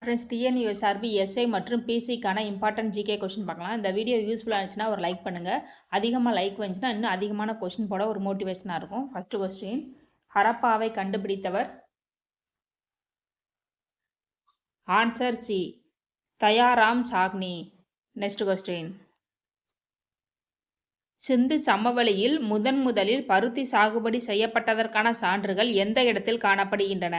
Friends TNUSRB SI மற்றும் பிசிக்கான important GK question பார்க்கலாம். இந்த வீடியோ யூஸ்ஃபுல்லாக இருந்துச்சுன்னா ஒரு லைக் பண்ணுங்கள். அதிகமாக லைக் வந்துச்சுன்னா இன்னும் அதிகமான கொஸ்டின் போட ஒரு மோட்டிவேஷனாக இருக்கும். ஃபஸ்ட்டு கொஸ்டின், ஹரப்பாவை கண்டுபிடித்தவர்? Answer C, Dayaram Sahni. Next question, Sindhu சமவெளியில் முதலில் பருத்தி சாகுபடி செய்யப்பட்டதற்கான சான்றுகள் எந்த இடத்தில் காணப்படுகின்றன?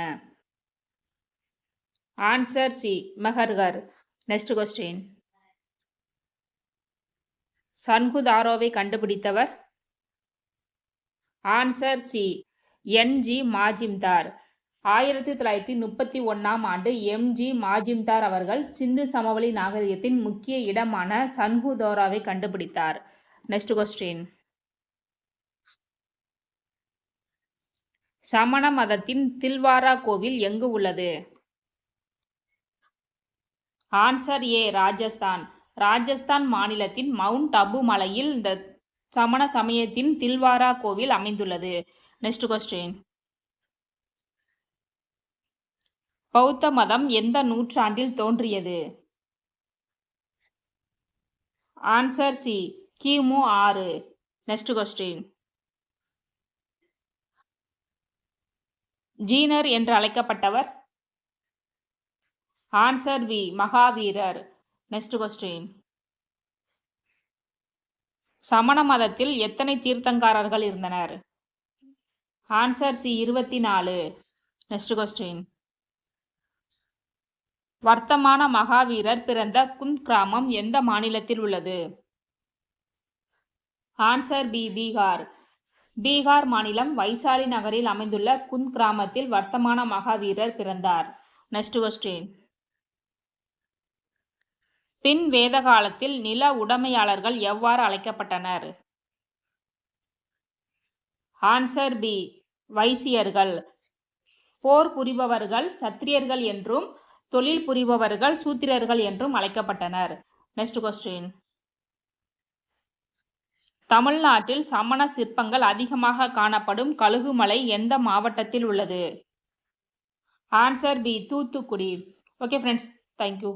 Answer C, Mehrgarh. Next question, சன்குதாரோவை கண்டுபிடித்தவர்? Answer C, என்.ஜி. மாஜிம்தார். 1931ஆம் ஆண்டு எம்.ஜி. மாஜிம்தார் அவர்கள் சிந்து சமவெளி நாகரிகத்தின் முக்கிய இடமான சன்குதோராவை கண்டுபிடித்தார். நெக்ஸ்ட் கொஸ்டின், சமண மதத்தின் தில்வாரா கோவில் எங்கு உள்ளது? Answer A, Rajasthan. ராஜஸ்தான் மாநிலத்தின் மவுண்ட் அபு மலையில் இந்த சமண சமயத்தின் தில்வாரா கோவில் அமைந்துள்ளது. நெக்ஸ்ட் கொஸ்டின், பௌத்த மதம் எந்த நூற்றாண்டில் தோன்றியது? ஆன்சர் சி, கிமு 6. நெக்ஸ்ட் கொஸ்டின், ஜீனர் என்று அழைக்கப்பட்டவர்? Answer B, Mahavira. Next question, சமண மதத்தில் எத்தனை தீர்த்தங்காரர்கள் இருந்தனர்? Answer C, 24. நெக்ஸ்ட் கொஸ்டின், வர்த்தமான மகாவீரர் பிறந்த குந்த் கிராமம் எந்த மாநிலத்தில் உள்ளது? Answer B, Bihar. பீகார் மாநிலம் வைசாலி நகரில் அமைந்துள்ள குந்த் கிராமத்தில் வர்த்தமான மகாவீரர் பிறந்தார். நெக்ஸ்ட் கொஸ்டின், பின் வேத காலத்தில் நில உடைமையாளர்கள் எவ்வாறு அழைக்கப்பட்டனர்? Answer B, வைசியர்கள். போர் புரிபவர்கள் சத்திரியர்கள் என்றும் தொழில் புரிபவர்கள் சூத்திரர்கள் என்றும் அழைக்கப்பட்டனர். நெக்ஸ்ட் கொஸ்டின், தமிழ்நாட்டில் சமண சிற்பங்கள் அதிகமாக காணப்படும் கழுகுமலை எந்த மாவட்டத்தில் உள்ளது? Answer B, Thoothukudi. Okay friends, thank you.